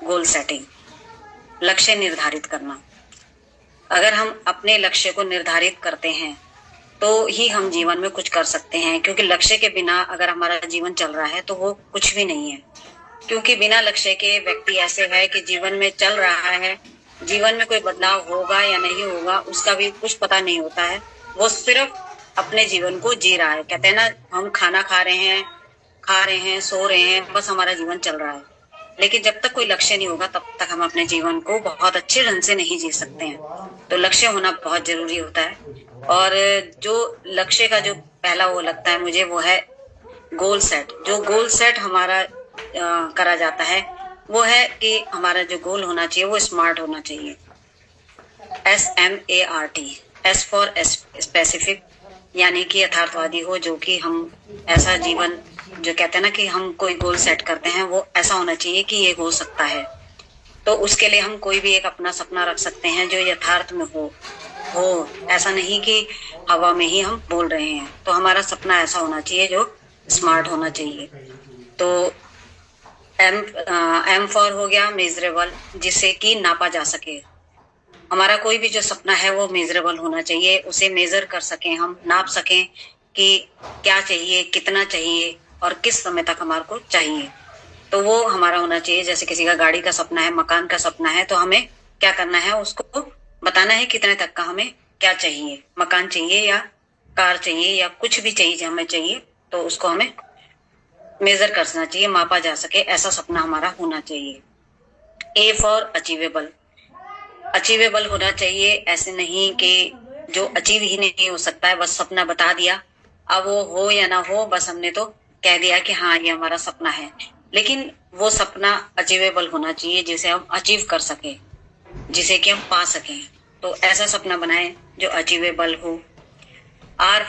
Goal setting, लक्ष्य निर्धारित करना। अगर हम अपने लक्ष्य को निर्धारित करते हैं तो ही हम जीवन में कुछ कर सकते हैं, क्योंकि लक्ष्य के बिना अगर हमारा जीवन चल रहा है तो वो कुछ भी नहीं है। क्योंकि बिना लक्ष्य के व्यक्ति ऐसे है कि जीवन में चल रहा है, जीवन में कोई बदलाव होगा या नहीं होगा उसका भी कुछ पता नहीं होता है। वो सिर्फ अपने जीवन को जी रहा है। कहते हैं ना, हम खाना खा रहे हैं, सो रहे हैं, बस हमारा जीवन चल रहा है। लेकिन जब तक कोई लक्ष्य नहीं होगा तब तक हम अपने जीवन को बहुत अच्छे ढंग से नहीं जी सकते हैं। तो लक्ष्य होना बहुत जरूरी होता है। और जो लक्ष्य का जो पहला वो लगता है मुझे, वो है गोल सेट। जो गोल सेट हमारा करा जाता है वो है कि हमारा जो गोल होना चाहिए वो स्मार्ट होना चाहिए। SMART, S फॉर स्पेसिफिक, यानी कि यथार्थवादी हो, जो कि हम ऐसा जीवन, जो कहते हैं ना कि हम कोई गोल सेट करते हैं वो ऐसा होना चाहिए कि ये हो सकता है। तो उसके लिए हम कोई भी एक अपना सपना रख सकते हैं जो यथार्थ में हो ऐसा नहीं कि हवा में ही हम बोल रहे हैं। तो हमारा सपना ऐसा होना चाहिए जो स्मार्ट होना चाहिए। तो M फॉर हो गया मेजरेबल, जिसे कि नापा जा सके। हमारा कोई भी जो सपना है वो मेजरेबल होना चाहिए, उसे मेजर कर सकें, हम नाप सकें कि क्या चाहिए, कितना चाहिए और किस समय तक हमारे को चाहिए। तो वो हमारा होना चाहिए। जैसे किसी का गाड़ी का सपना है, मकान का सपना है, तो हमें क्या करना है, उसको बताना है कितने तक का हमें क्या चाहिए, मकान चाहिए या कार चाहिए या कुछ भी चाहिए हमें चाहिए, तो उसको हमें मेजर करना चाहिए, मापा जा सके, ऐसा सपना हमारा होना चाहिए। A फॉर अचीवेबल, अचीवेबल होना चाहिए। ऐसे नहीं कि जो अचीव ही नहीं हो सकता है, बस सपना बता दिया, अब वो हो या ना हो, बस हमने तो कह दिया कि हाँ ये हमारा सपना है। लेकिन वो सपना अचीवेबल होना चाहिए जिसे हम अचीव कर सके, जिसे कि हम पा सकें। तो ऐसा सपना बनाएं जो अचीवेबल हो। आर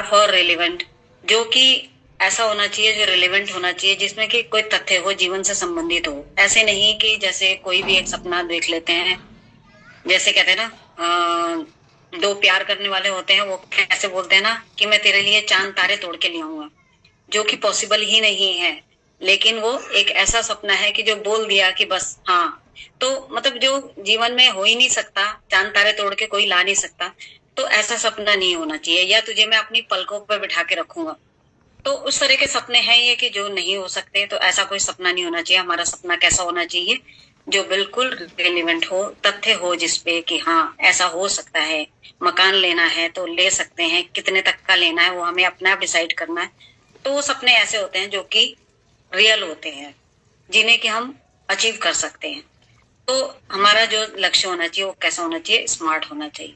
फॉर रेलिवेंट, जो कि ऐसा होना चाहिए जो रिलेवेंट होना चाहिए, जिसमें कि कोई तथ्य हो, जीवन से संबंधित हो। ऐसे नहीं कि जैसे कोई भी एक सपना देख लेते हैं, जैसे कहते हैं ना, दो प्यार करने वाले होते हैं, वो कैसे बोलते हैं ना कि मैं तेरे लिए चांद तारे तोड़ के ले आऊंगा, जो कि पॉसिबल ही नहीं है। लेकिन वो एक ऐसा सपना है कि जो बोल दिया कि बस हाँ, तो मतलब जो जीवन में हो ही नहीं सकता, चांद तारे तोड़ के कोई ला नहीं सकता, तो ऐसा सपना नहीं होना चाहिए। या तुझे मैं अपनी पलकों पर बिठा के रखूंगा, तो उस तरह के सपने हैं ये कि जो नहीं हो सकते। तो ऐसा कोई सपना नहीं होना चाहिए। हमारा सपना कैसा होना चाहिए, जो बिल्कुल रिलेवेंट हो, तथ्य हो, जिसपे कि हाँ ऐसा हो सकता है। मकान लेना है तो ले सकते हैं, कितने तक का लेना है वो हमें अपना डिसाइड करना है। तो वो सपने ऐसे होते हैं जो कि रियल होते हैं, जिन्हें कि हम अचीव कर सकते हैं। तो हमारा जो लक्ष्य होना चाहिए वो कैसा होना चाहिए, स्मार्ट होना चाहिए।